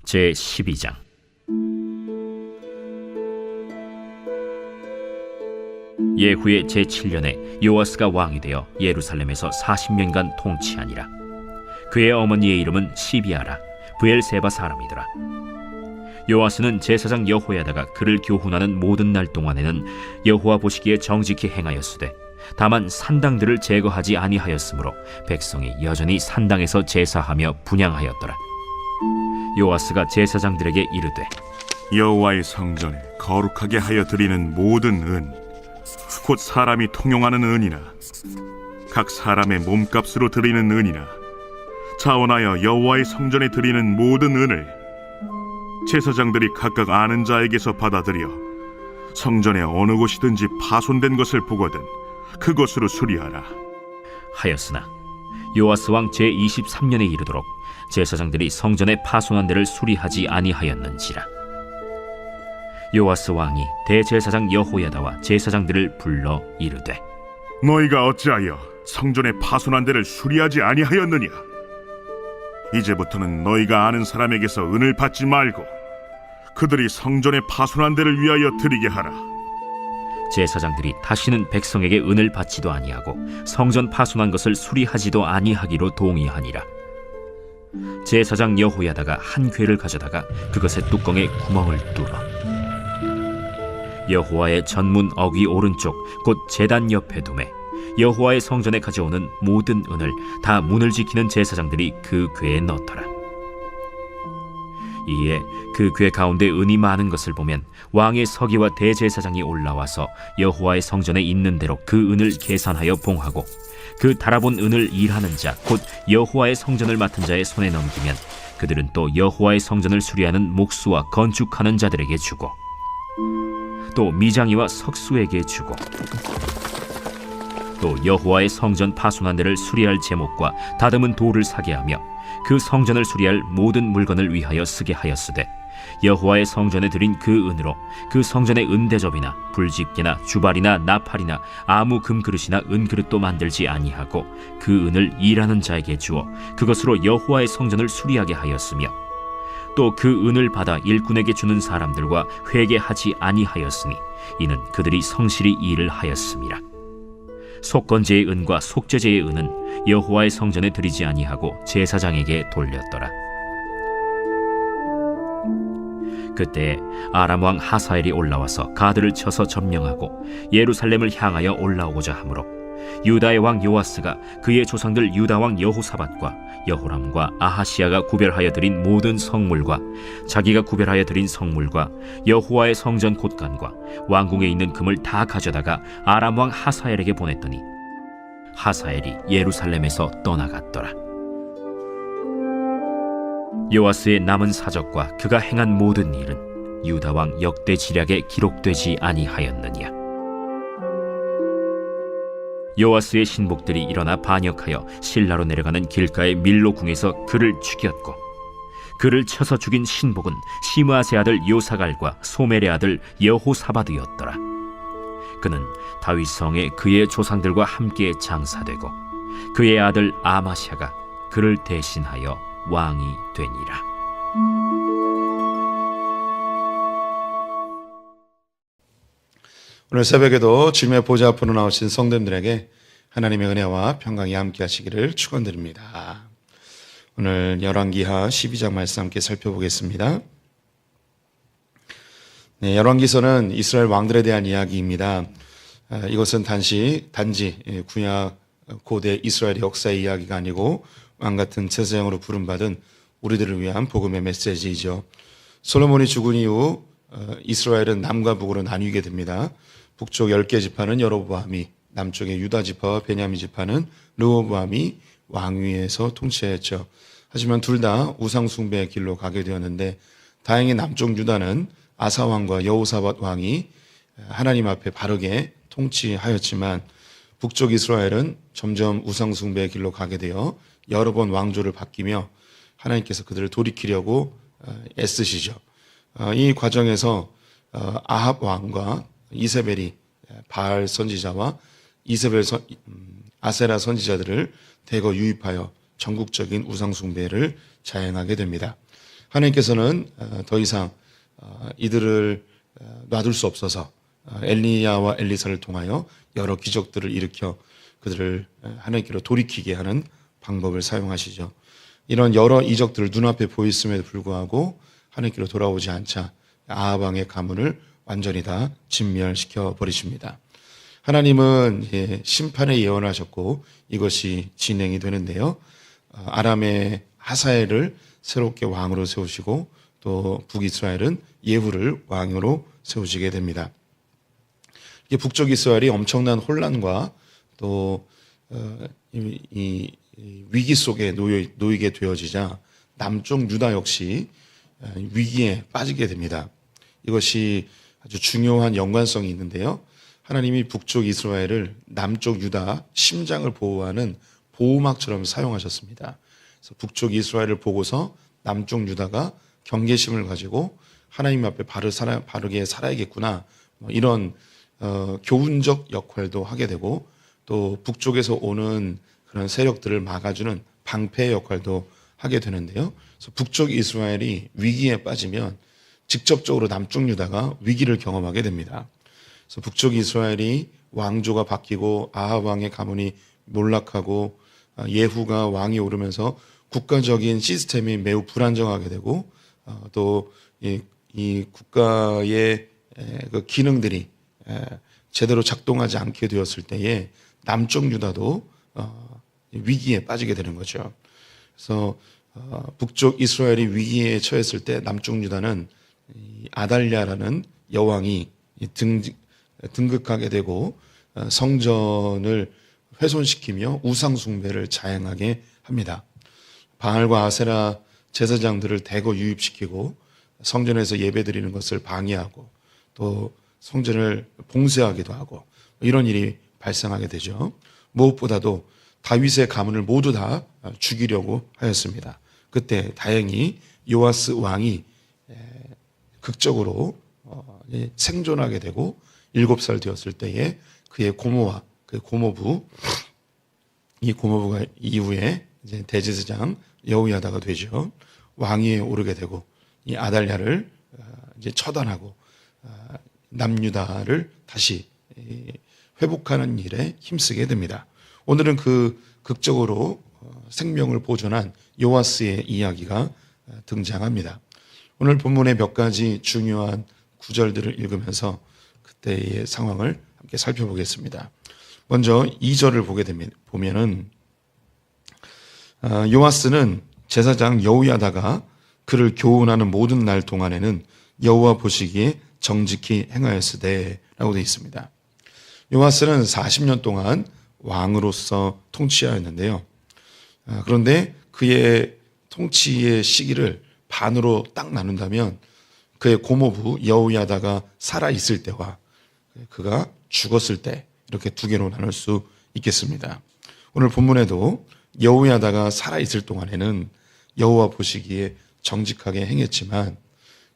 제12장. 예후의 제7년에 요아스가 왕이 되어 예루살렘에서 40년간 통치하니라. 그의 어머니의 이름은 시비아라, 브엘세바 사람이더라. 요아스는 제사장 여호야다가 그를 교훈하는 모든 날 동안에는 여호와 보시기에 정직히 행하였으되 다만 산당들을 제거하지 아니하였으므로 백성이 여전히 산당에서 제사하며 분향하였더라. 요아스가 제사장들에게 이르되, 여호와의 성전에 거룩하게 하여 드리는 모든 은, 곧 사람이 통용하는 은이나 각 사람의 몸값으로 드리는 은이나 자원하여 여호와의 성전에 드리는 모든 은을 제사장들이 각각 아는 자에게서 받아들여 성전의 어느 곳이든지 파손된 것을 보거든 그것으로 수리하라 하였으나 요아스 왕 제23년에 이르도록 제사장들이 성전의 파손한 데를 수리하지 아니하였는지라. 요아스 왕이 대제사장 여호야다와 제사장들을 불러 이르되, 너희가 어찌하여 성전의 파손한 데를 수리하지 아니하였느냐? 이제부터는 너희가 아는 사람에게서 은을 받지 말고 그들이 성전의 파손한 데를 위하여 드리게 하라. 제사장들이 다시는 백성에게 은을 받지도 아니하고 성전 파손한 것을 수리하지도 아니하기로 동의하니라. 제사장 여호야다가 한 궤를 가져다가 그것의 뚜껑에 구멍을 뚫어 여호와의 전문 어귀 오른쪽 곧 제단 옆에 두매 여호와의 성전에 가져오는 모든 은을 다 문을 지키는 제사장들이 그 궤에 넣더라. 이에 그 궤 가운데 은이 많은 것을 보면 왕의 서기와 대제사장이 올라와서 여호와의 성전에 있는 대로 그 은을 계산하여 봉하고 그 달아본 은을 일하는 자 곧 여호와의 성전을 맡은 자의 손에 넘기면 그들은 또 여호와의 성전을 수리하는 목수와 건축하는 자들에게 주고 또 미장이와 석수에게 주고 또 여호와의 성전 파손한 데를 수리할 제목과 다듬은 돌을 사게 하며 그 성전을 수리할 모든 물건을 위하여 쓰게 하였으되 여호와의 성전에 드린 그 은으로 그 성전의 은대접이나 불집게나 주발이나 나팔이나 아무 금그릇이나 은그릇도 만들지 아니하고 그 은을 일하는 자에게 주어 그것으로 여호와의 성전을 수리하게 하였으며 또 그 은을 받아 일꾼에게 주는 사람들과 회개하지 아니하였으니 이는 그들이 성실히 일을 하였음이라. 속건제의 은과 속죄제의 은은 여호와의 성전에 드리지 아니하고 제사장에게 돌렸더라. 그때 아람 왕 하사엘이 올라와서 가드를 쳐서 점령하고 예루살렘을 향하여 올라오고자 하므로 유다의 왕 요아스가 그의 조상들 유다 왕 여호사밧과 여호람과 아하시야가 구별하여 드린 모든 성물과 자기가 구별하여 드린 성물과 여호와의 성전 곳간과 왕궁에 있는 금을 다 가져다가 아람 왕 하사엘에게 보냈더니 하사엘이 예루살렘에서 떠나갔더라. 요아스의 남은 사적과 그가 행한 모든 일은 유다 왕 역대 지략에 기록되지 아니하였느냐. 요아스의 신복들이 일어나 반역하여 실라로 내려가는 길가의 밀로궁에서 그를 죽였고 그를 쳐서 죽인 신복은 시므아스의 아들 요사갈과 소멜의 아들 여호사밧이었더라. 그는 다윗 성에 그의 조상들과 함께 장사되고 그의 아들 아마샤가 그를 대신하여 왕이 되니라. 오늘 새벽에도 주님의 보좌 앞으로 나오신 성도님들에게 하나님의 은혜와 평강이 함께 하시기를 축원드립니다. 오늘 열왕기하 12장 말씀 함께 살펴보겠습니다. 네, 열왕기서는 이스라엘 왕들에 대한 이야기입니다. 이것은 단지 구약 고대 이스라엘의 역사의 이야기가 아니고 왕같은 제사장으로 부름받은 우리들을 위한 복음의 메시지이죠. 솔로몬이 죽은 이후 이스라엘은 남과 북으로 나뉘게 됩니다. 북쪽 10개 지파는 여로보암이, 남쪽의 유다 지파와 베냐민 지파는 르호보암이 왕위에서 통치했죠. 하지만 둘 다 우상 숭배의 길로 가게 되었는데 다행히 남쪽 유다는 아사 왕과 여호사밧 왕이 하나님 앞에 바르게 통치하였지만 북쪽 이스라엘은 점점 우상 숭배의 길로 가게 되어 여러 번 왕조를 바뀌며 하나님께서 그들을 돌이키려고 애쓰시죠. 이 과정에서 아합 왕과 이세벨이 바알 선지자와 아세라 선지자들을 대거 유입하여 전국적인 우상 숭배를 자행하게 됩니다. 하나님께서는 더 이상 이들을 놔둘 수 없어서 엘리야와 엘리사를 통하여 여러 기적들을 일으켜 그들을 하나님께로 돌이키게 하는 방법을 사용하시죠. 이런 여러 이적들을 눈앞에 보였음에도 불구하고 하나님께로 돌아오지 않자 아합 왕의 가문을 완전히 다 진멸시켜 버리십니다. 하나님은 심판에 예언하셨고 이것이 진행이 되는데요. 아람의 하사엘을 새롭게 왕으로 세우시고 또 북이스라엘은 예후를 왕으로 세우시게 됩니다. 이게 북쪽 이스라엘이 엄청난 혼란과 또 이 위기 속에 놓이게 되어지자 남쪽 유다 역시 위기에 빠지게 됩니다. 이것이 아주 중요한 연관성이 있는데요. 하나님이 북쪽 이스라엘을 남쪽 유다 심장을 보호하는 보호막처럼 사용하셨습니다. 그래서 북쪽 이스라엘을 보고서 남쪽 유다가 경계심을 가지고 하나님 앞에 바르게 살아야겠구나, 이런 교훈적 역할도 하게 되고 또 북쪽에서 오는 그런 세력들을 막아주는 방패 역할도 하게 되는데요. 그래서 북쪽 이스라엘이 위기에 빠지면 직접적으로 남쪽 유다가 위기를 경험하게 됩니다. 그래서 북쪽 이스라엘이 왕조가 바뀌고 아합 왕의 가문이 몰락하고 예후가 왕이 오르면서 국가적인 시스템이 매우 불안정하게 되고 또 이 국가의 그 기능들이 제대로 작동하지 않게 되었을 때에 남쪽 유다도 위기에 빠지게 되는 거죠. 그래서 북쪽 이스라엘이 위기에 처했을 때 남쪽 유다는 아달랴라는 여왕이 등극하게 되고 성전을 훼손시키며 우상 숭배를 자행하게 합니다. 바알과 아세라 제사장들을 대거 유입시키고 성전에서 예배드리는 것을 방해하고 또 성전을 봉쇄하기도 하고 이런 일이 발생하게 되죠. 무엇보다도 다윗의 가문을 모두 다 죽이려고 하였습니다. 그때 다행히 요아스 왕이 극적으로 생존하게 되고 7살 되었을 때에 그의 고모와 그 고모부, 이 고모부가 이후에 이제 대제사장 여호야다가 되죠. 왕위에 오르게 되고 이 아달랴를 이제 처단하고 남유다를 다시 회복하는 일에 힘쓰게 됩니다. 오늘은 그 극적으로 생명을 보존한 요아스의 이야기가 등장합니다. 오늘 본문의 몇 가지 중요한 구절들을 읽으면서 그때의 상황을 함께 살펴보겠습니다. 먼저 2절을 보면은 요아스는 제사장 여호야다가 그를 교훈하는 모든 날 동안에는 여호와 보시기에 정직히 행하였으되 라고 되어 있습니다. 요아스는 40년 동안 왕으로서 통치하였는데요. 그런데 그의 통치의 시기를 반으로 딱 나눈다면 그의 고모부 여호야다가 살아있을 때와 그가 죽었을 때 이렇게 두 개로 나눌 수 있겠습니다. 오늘 본문에도 여호야다가 살아있을 동안에는 여호와 보시기에 정직하게 행했지만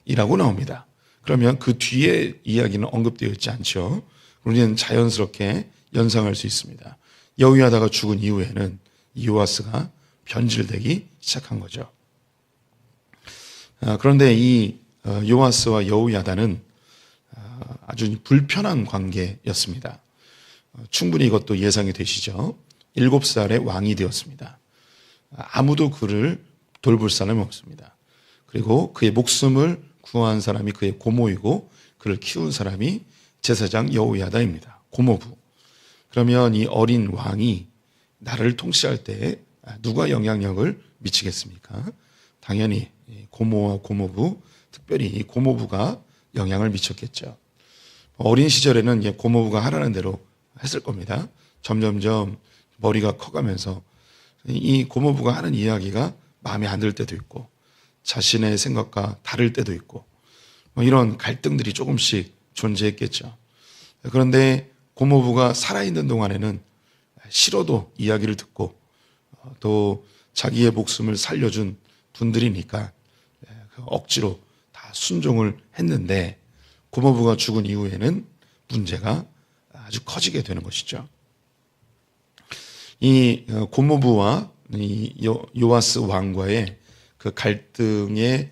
이라고 나옵니다. 그러면 그 뒤에 이야기는 언급되어 있지 않죠. 우리는 자연스럽게 연상할 수 있습니다. 여호야다가 죽은 이후에는 요아스가 변질되기 시작한 거죠. 그런데 이 요아스와 여호야다는 아주 불편한 관계였습니다. 충분히 이것도 예상이 되시죠. 7살에 왕이 되었습니다. 아무도 그를 돌볼 사람이 없습니다. 그리고 그의 목숨을 구한 사람이 그의 고모이고 그를 키운 사람이 제사장 여호야다입니다. 고모부. 그러면 이 어린 왕이 나라를 통치할 때 누가 영향력을 미치겠습니까? 당연히 고모와 고모부, 특별히 이 고모부가 영향을 미쳤겠죠. 어린 시절에는 고모부가 하라는 대로 했을 겁니다. 점점점 머리가 커가면서 이 고모부가 하는 이야기가 마음에 안 들 때도 있고 자신의 생각과 다를 때도 있고 이런 갈등들이 조금씩 존재했겠죠. 그런데 고모부가 살아있는 동안에는 싫어도 이야기를 듣고 또 자기의 목숨을 살려준 분들이니까 억지로 다 순종을 했는데 고모부가 죽은 이후에는 문제가 아주 커지게 되는 것이죠. 이 고모부와 이 요아스 왕과의 그 갈등의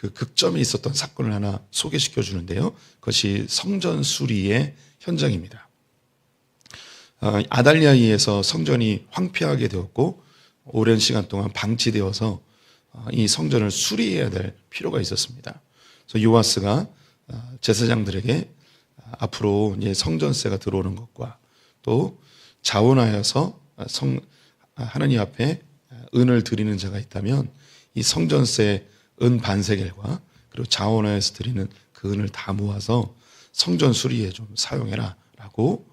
그 극점에 있었던 사건을 하나 소개시켜 주는데요. 그것이 성전 수리의 현장입니다. 아달랴에서 성전이 황폐하게 되었고 오랜 시간 동안 방치되어서 이 성전을 수리해야 될 필요가 있었습니다. 그래서 요아스가 제사장들에게 앞으로 이제 성전세가 들어오는 것과 또 자원하여서 하나님 앞에 은을 드리는 자가 있다면 이 성전세 은 반세겔과 그리고 자원하여서 드리는 그 은을 다 모아서 성전 수리에 좀 사용해라라고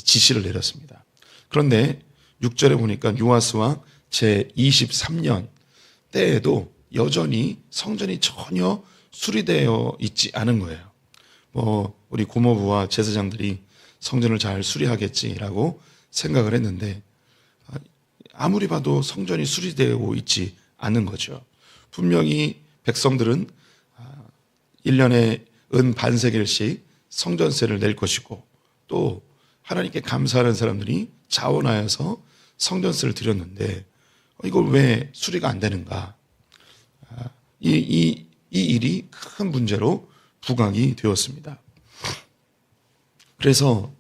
지시를 내렸습니다. 그런데 6절에 보니까 요아스 왕 제23년 때에도 여전히 성전이 전혀 수리되어 있지 않은 거예요. 우리 고모부와 제사장들이 성전을 잘 수리하겠지라고 생각을 했는데 아무리 봐도 성전이 수리되어 있지 않은 거죠. 분명히 백성들은 1년에 은 반세겔씩 성전세를 낼 것이고 또 하나님께 감사하는 사람들이 자원하여서 성전세를 드렸는데 이걸 왜 수리가 안 되는가? 이 일이 큰 문제로 부각이 되었습니다. 그래서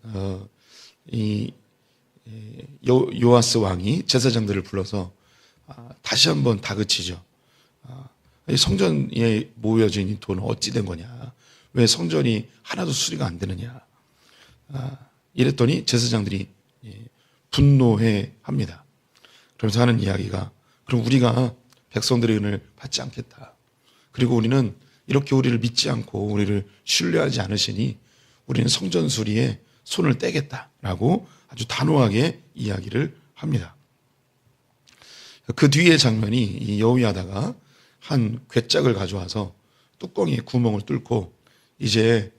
요아스 왕이 제사장들을 불러서 다시 한번 다그치죠. 성전에 모여진 이 돈은 어찌 된 거냐? 왜 성전이 하나도 수리가 안 되느냐? 이랬더니 제사장들이 분노해 합니다. 그러면서 하는 이야기가 그럼 우리가 백성들의 은을 받지 않겠다. 그리고 우리는 이렇게 우리를 믿지 않고 우리를 신뢰하지 않으시니 우리는 성전 수리에 손을 떼겠다라고 아주 단호하게 이야기를 합니다. 그 뒤의 장면이 이 여호야다가 한 궤짝을 가져와서 뚜껑에 구멍을 뚫고 이제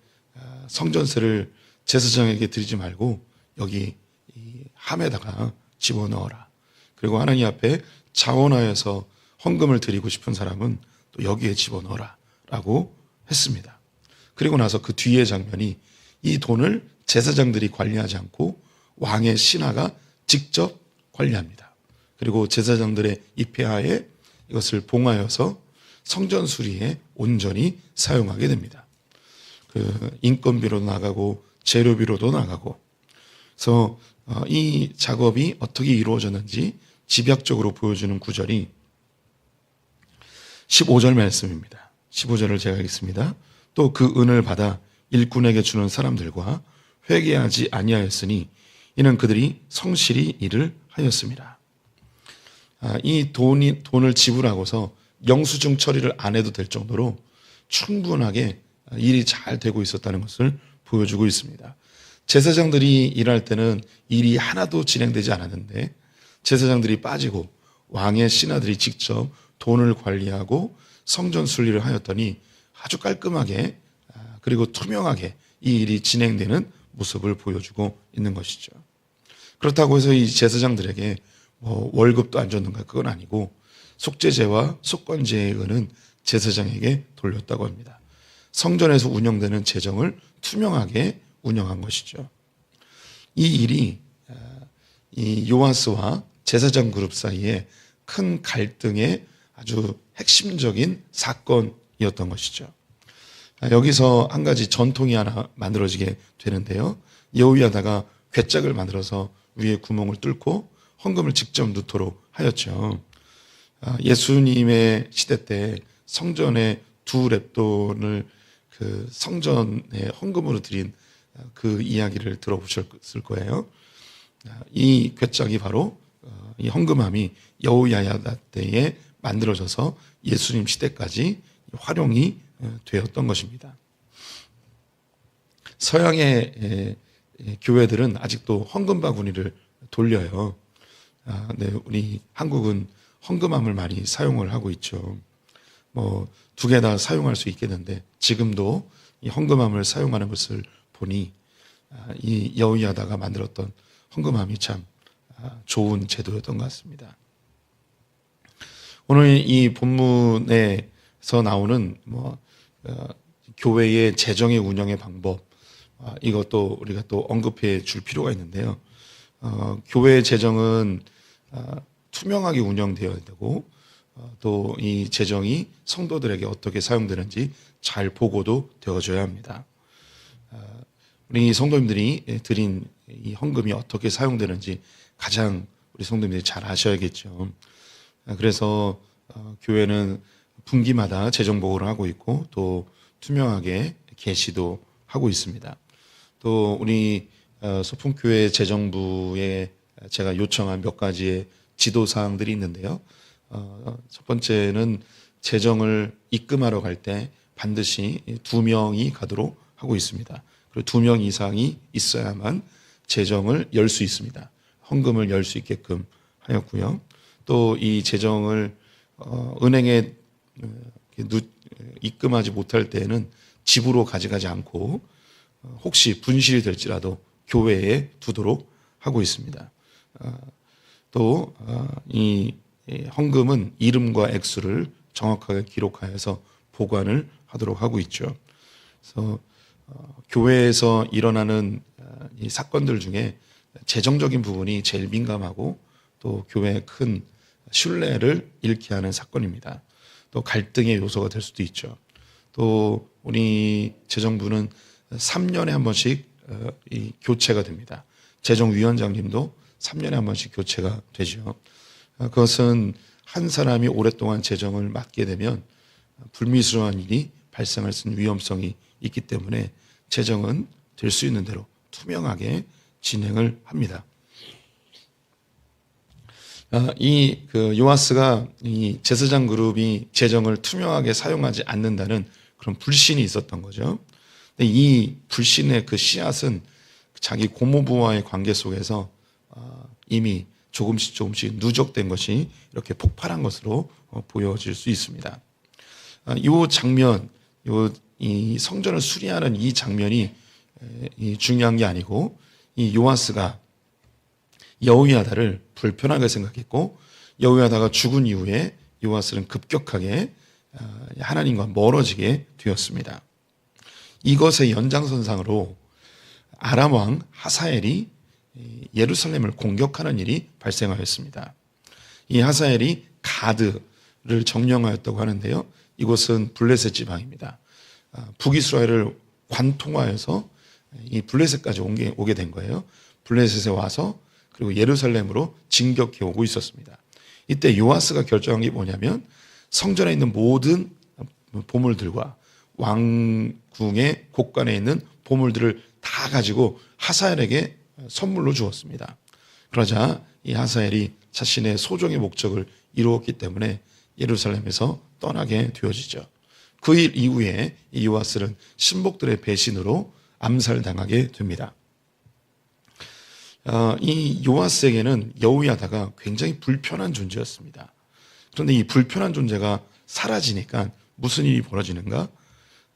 성전세를 제사장에게 드리지 말고 여기 이 함에다가 집어넣어라. 그리고 하나님 앞에 자원하여서 헌금을 드리고 싶은 사람은 또 여기에 집어넣어라 라고 했습니다. 그리고 나서 그 뒤의 장면이 이 돈을 제사장들이 관리하지 않고 왕의 신하가 직접 관리합니다. 그리고 제사장들의 입회하에 이것을 봉하여서 성전 수리에 온전히 사용하게 됩니다. 그 인건비로도 나가고 재료비로도 나가고 그래서 이 작업이 어떻게 이루어졌는지 집약적으로 보여주는 구절이 15절 말씀입니다. 15절을 제가 읽겠습니다. 또 그 은을 받아 일꾼에게 주는 사람들과 회개하지 아니하였으니 이는 그들이 성실히 일을 하였습니다. 이 돈을 지불하고서 영수증 처리를 안 해도 될 정도로 충분하게 일이 잘 되고 있었다는 것을 보여주고 있습니다. 제사장들이 일할 때는 일이 하나도 진행되지 않았는데 제사장들이 빠지고 왕의 신하들이 직접 돈을 관리하고 성전 순리를 하였더니 아주 깔끔하게 그리고 투명하게 이 일이 진행되는 모습을 보여주고 있는 것이죠. 그렇다고 해서 이 제사장들에게 월급도 안 줬는가? 그건 아니고 속죄제와 속건제의 은은 제사장에게 돌렸다고 합니다. 성전에서 운영되는 재정을 투명하게 운영한 것이죠. 이 일이 이 요아스와 제사장 그룹 사이에 큰 갈등의 아주 핵심적인 사건이었던 것이죠. 여기서 한 가지 전통이 하나 만들어지게 되는데요. 여호야다가 궤짝을 만들어서 위에 구멍을 뚫고 헌금을 직접 넣도록 하였죠. 예수님의 시대 때 성전에 두 렙돈을 그 성전에 헌금으로 드린 그 이야기를 들어보셨을 거예요. 이 궤짝이 바로 이 헌금함이 여호야다 때에 만들어져서 예수님 시대까지 활용이 되었던 것입니다. 서양의 교회들은 아직도 헌금 바구니를 돌려요. 네, 우리 한국은 헌금함을 많이 사용을 하고 있죠. 두 개 다 사용할 수 있겠는데 지금도 이 헌금함을 사용하는 것을 보니 이 여호야다가 만들었던 헌금함이 참 좋은 제도였던 것 같습니다. 오늘 이 본문에서 나오는 교회의 재정의 운영의 방법 이것도 우리가 또 언급해 줄 필요가 있는데요. 교회의 재정은 투명하게 운영되어야 되고 또 이 재정이 성도들에게 어떻게 사용되는지 잘 보고도 되어줘야 합니다. 우리 성도님들이 드린 이 헌금이 어떻게 사용되는지 가장 우리 성도님들이 잘 아셔야겠죠. 그래서 교회는 분기마다 재정 보고를 하고 있고 또 투명하게 게시도 하고 있습니다. 또 우리 소풍교회 재정부에 제가 요청한 몇 가지의 지도사항들이 있는데요. 첫 번째는 재정을 입금하러 갈 때 반드시 2명이 가도록 하고 있습니다. 그리고 2명 이상이 있어야만 재정을 열 수 있습니다. 헌금을 열 수 있게끔 하였고요. 또 이 재정을 은행에 입금하지 못할 때에는 집으로 가져가지 않고 혹시 분실이 될지라도 교회에 두도록 하고 있습니다. 또 이 헌금은 이름과 액수를 정확하게 기록하여서 보관을 하도록 하고 있죠. 그래서 교회에서 일어나는 이 사건들 중에 재정적인 부분이 제일 민감하고 또 교회의 큰 신뢰를 잃게 하는 사건입니다. 또 갈등의 요소가 될 수도 있죠. 또 우리 재정부는 3년에 한 번씩 이 교체가 됩니다. 재정위원장님도 3년에 한 번씩 교체가 되죠. 그것은 한 사람이 오랫동안 재정을 맡게 되면 불미스러운 일이 발생할 수 있는 위험성이 있기 때문에 재정은 될 수 있는 대로 투명하게 진행을 합니다. 이 요아스가 이 제사장 그룹이 재정을 투명하게 사용하지 않는다는 그런 불신이 있었던 거죠. 근데 이 불신의 그 씨앗은 자기 고모부와의 관계 속에서 이미 조금씩 누적된 것이 이렇게 폭발한 것으로 보여질 수 있습니다. 이 장면, 이 성전을 수리하는 이 장면이 중요한 게 아니고 이 요아스가 여호야다를 불편하게 생각했고 여호야다가 죽은 이후에 요아스는 급격하게 하나님과 멀어지게 되었습니다. 이것의 연장선상으로 아람 왕 하사엘이 예루살렘을 공격하는 일이 발생하였습니다. 이 하사엘이 가드를 점령하였다고 하는데요. 이곳은 블레셋 지방입니다. 북이스라엘을 관통하여서 이 블레셋까지 오게 된 거예요. 블레셋에 와서 그리고 예루살렘으로 진격해 오고 있었습니다. 이때 요아스가 결정한 게 뭐냐면 성전에 있는 모든 보물들과 왕궁의 곳간에 있는 보물들을 다 가지고 하사엘에게 선물로 주었습니다. 그러자 이 하사엘이 자신의 소정의 목적을 이루었기 때문에 예루살렘에서 떠나게 되어지죠. 그 일 이후에 이 요아스는 신복들의 배신으로 암살당하게 됩니다. 이 요아스에게는 여호야다가 굉장히 불편한 존재였습니다. 그런데 이 불편한 존재가 사라지니까 무슨 일이 벌어지는가?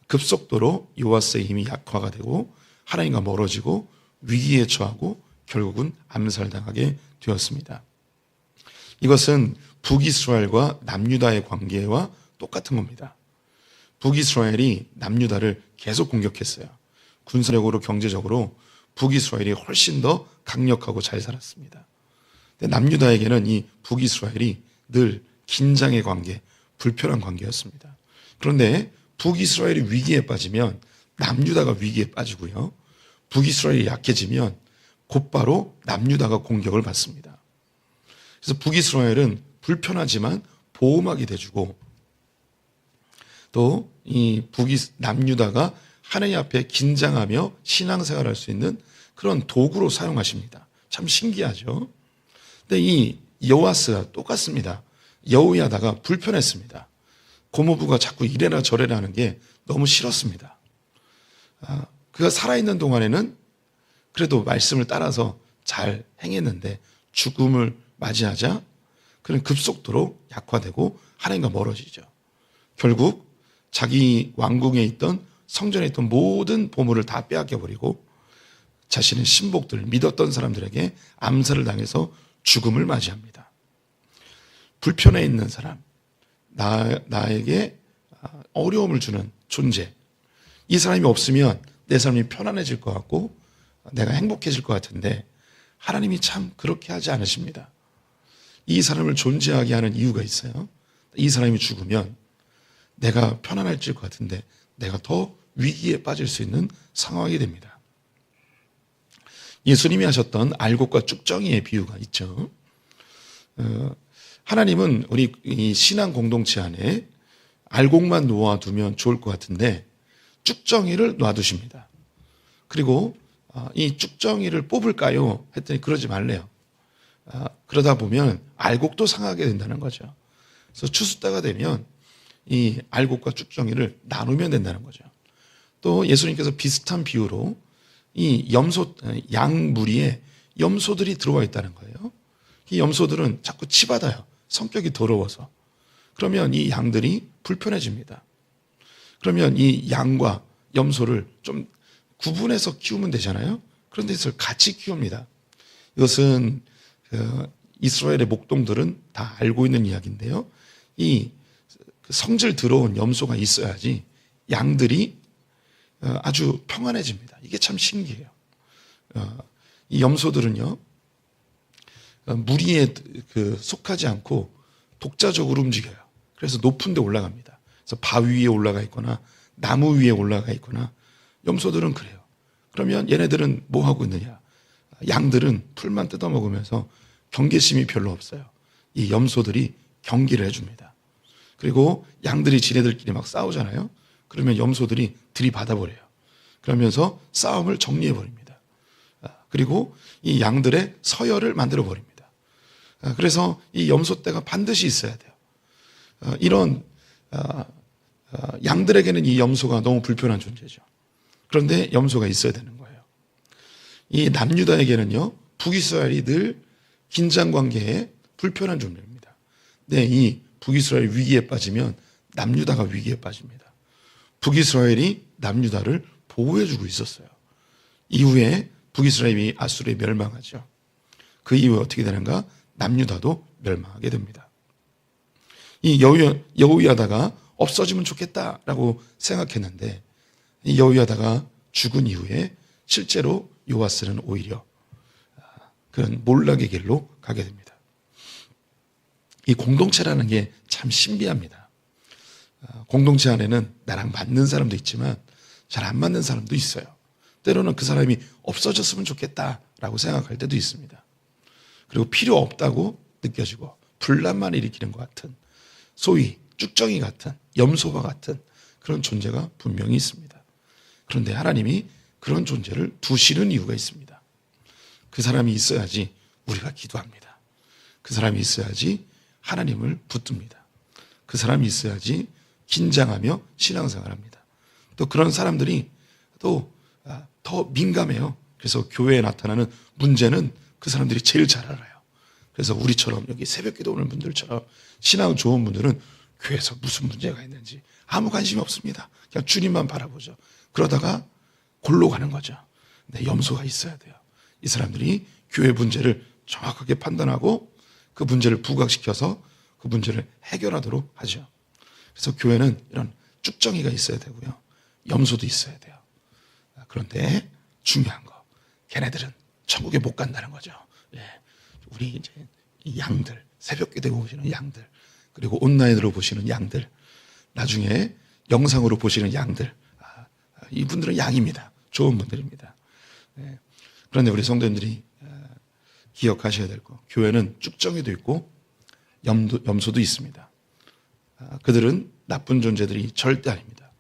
급속도로 요아스의 힘이 약화가 되고 하나님과 멀어지고 위기에 처하고 결국은 암살당하게 되었습니다. 이것은 북이스라엘과 남유다의 관계와 똑같은 겁니다. 북이스라엘이 남유다를 계속 공격했어요. 군사력으로 경제적으로 북이스라엘이 훨씬 더 강력하고 잘 살았습니다. 근데 남유다에게는 이 북이스라엘이 늘 긴장의 관계, 불편한 관계였습니다. 그런데 북이스라엘이 위기에 빠지면 남유다가 위기에 빠지고요. 북이스라엘이 약해지면 곧바로 남유다가 공격을 받습니다. 그래서 북이스라엘은 불편하지만 보호막이 돼주고 또 이 남유다가 하나님 앞에 긴장하며 신앙생활할 수 있는 그런 도구로 사용하십니다. 참 신기하죠. 근데 이 요아스가 똑같습니다. 여호야다가 불편했습니다. 고모부가 자꾸 이래라 저래라 하는 게 너무 싫었습니다. 그가 살아있는 동안에는 그래도 말씀을 따라서 잘 행했는데 죽음을 맞이하자 그는 급속도로 약화되고 하나님과 멀어지죠. 결국 자기 왕궁에 있던 성전에 있던 모든 보물을 다 빼앗겨버리고 자신의 신복들, 믿었던 사람들에게 암살을 당해서 죽음을 맞이합니다. 불편해 있는 사람, 나에게 어려움을 주는 존재, 이 사람이 없으면 내 삶이 편안해질 것 같고 내가 행복해질 것 같은데 하나님이 참 그렇게 하지 않으십니다. 이 사람을 존재하게 하는 이유가 있어요. 이 사람이 죽으면 내가 편안해질 것 같은데 내가 더 위기에 빠질 수 있는 상황이 됩니다. 예수님이 하셨던 알곡과 쭉정이의 비유가 있죠. 하나님은 우리 이 신앙 공동체 안에 알곡만 놓아두면 좋을 것 같은데 쭉정이를 놔두십니다. 그리고 이 쭉정이를 뽑을까요? 했더니 그러지 말래요. 그러다 보면 알곡도 상하게 된다는 거죠. 그래서 추수 때가 되면 이 알곡과 쭉정이를 나누면 된다는 거죠. 또 예수님께서 비슷한 비유로 이 양 무리에 염소들이 들어와 있다는 거예요. 이 염소들은 자꾸 치받아요. 성격이 더러워서. 그러면 이 양들이 불편해집니다. 그러면 이 양과 염소를 좀 구분해서 키우면 되잖아요. 그런데 이것을 같이 키웁니다. 이것은 이스라엘의 목동들은 다 알고 있는 이야기인데요. 이 성질 더러운 염소가 있어야지 양들이 아주 평안해집니다. 이게 참 신기해요. 이 염소들은요, 무리에 속하지 않고 독자적으로 움직여요. 그래서 높은 데 올라갑니다. 그래서 바위 위에 올라가 있거나 나무 위에 올라가 있거나 염소들은 그래요. 그러면 얘네들은 뭐 하고 있느냐? 양들은 풀만 뜯어먹으면서 경계심이 별로 없어요. 이 염소들이 경기를 해줍니다. 그리고 양들이 지네들끼리 막 싸우잖아요. 그러면 염소들이 들이받아버려요. 그러면서 싸움을 정리해버립니다. 그리고 이 양들의 서열을 만들어버립니다. 그래서 이 염소떼가 반드시 있어야 돼요. 이런 양들에게는 이 염소가 너무 불편한 존재죠. 그런데 염소가 있어야 되는 거예요. 이 남유다에게는요, 북이스라엘이 늘 긴장관계에 불편한 존재입니다. 근데 이 북이스라엘 위기에 빠지면 남유다가 위기에 빠집니다. 북이스라엘이 남유다를 보호해주고 있었어요. 이후에 북이스라엘이 아수르에 멸망하죠. 그 이후에 어떻게 되는가? 남유다도 멸망하게 됩니다. 이 여호야다가 없어지면 좋겠다라고 생각했는데 이 여호야다가 죽은 이후에 실제로 요아스는 오히려 그런 몰락의 길로 가게 됩니다. 이 공동체라는 게 참 신비합니다. 공동체 안에는 나랑 맞는 사람도 있지만 잘 안 맞는 사람도 있어요. 때로는 그 사람이 없어졌으면 좋겠다라고 생각할 때도 있습니다. 그리고 필요 없다고 느껴지고 분란만 일으키는 것 같은, 소위 쭉정이 같은, 염소와 같은 그런 존재가 분명히 있습니다. 그런데 하나님이 그런 존재를 두시는 이유가 있습니다. 그 사람이 있어야지 우리가 기도합니다. 그 사람이 있어야지 하나님을 붙듭니다. 그 사람이 있어야지 긴장하며 신앙생활합니다. 또 그런 사람들이 또 더 민감해요. 그래서 교회에 나타나는 문제는 그 사람들이 제일 잘 알아요. 그래서 우리처럼 여기 새벽기도 오는 분들처럼 신앙 좋은 분들은 교회에서 무슨 문제가 있는지 아무 관심이 없습니다. 그냥 주님만 바라보죠. 그러다가 골로 가는 거죠. 근데 염소가 있어야 돼요. 이 사람들이 교회 문제를 정확하게 판단하고 그 문제를 부각시켜서 그 문제를 해결하도록 하죠. 그래서 교회는 이런 쭉정이가 있어야 되고요. 염소도 있어야 돼요. 그런데 중요한 거, 걔네들은 천국에 못 간다는 거죠. 예. 우리 이제 이 양들, 새벽기도에 오시는 양들, 그리고 온라인으로 보시는 양들, 나중에 영상으로 보시는 양들, 이분들은 양입니다. 좋은 분들입니다. 예. 그런데 우리 성도님들이 기억하셔야 될 거, 교회는 쭉정이도 있고 염소도 있습니다. 그들은 나쁜 존재들이 절대 아닙니다.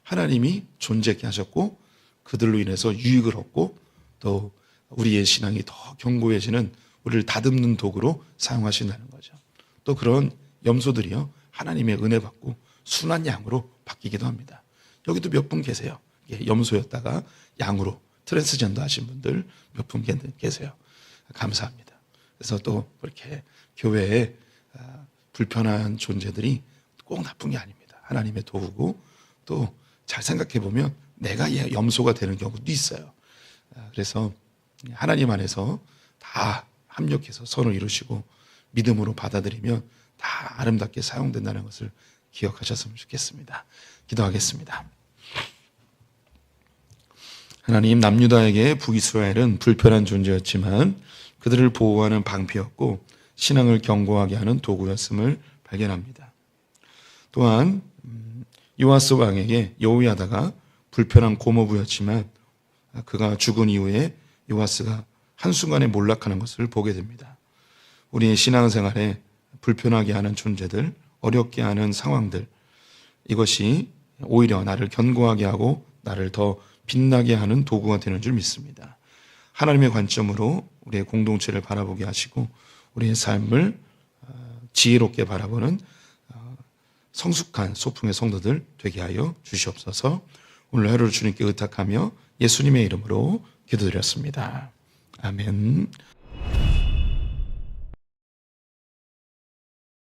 하나님이 존재케 하셨고 그들로 인해서 유익을 얻고 또 우리의 신앙이 더 견고해지는 우리를 다듬는 도구로 사용하신다는 거죠. 또 그런 염소들이요, 하나님의 은혜 받고 순한 양으로 바뀌기도 합니다. 여기도 몇 분 계세요. 염소였다가 양으로 트랜스젠더 하신 분들 몇 분 계세요. 감사합니다. 그래서 또 그렇게 교회에 불편한 존재들이 꼭 나쁜 게 아닙니다. 하나님의 도구고 또 잘 생각해 보면 내가 염소가 되는 경우도 있어요. 그래서 하나님 안에서 다 합력해서 선을 이루시고 믿음으로 받아들이면 다 아름답게 사용된다는 것을 기억하셨으면 좋겠습니다. 기도하겠습니다. 하나님, 남유다에게 북이스라엘은 불편한 존재였지만 그들을 보호하는 방패였고 신앙을 견고하게 하는 도구였음을 발견합니다. 또한 요아스 왕에게 여호야다가 불편한 고모부였지만 그가 죽은 이후에 요아스가 한순간에 몰락하는 것을 보게 됩니다. 우리의 신앙생활에 불편하게 하는 존재들, 어렵게 하는 상황들, 이것이 오히려 나를 견고하게 하고 나를 더 빛나게 하는 도구가 되는 줄 믿습니다. 하나님의 관점으로 우리의 공동체를 바라보게 하시고 우리의 삶을 지혜롭게 바라보는 성숙한 소풍의 성도들 되게 하여 주시옵소서. 오늘 하루를 주님께 의탁하며 예수님의 이름으로 기도드렸습니다. 아멘.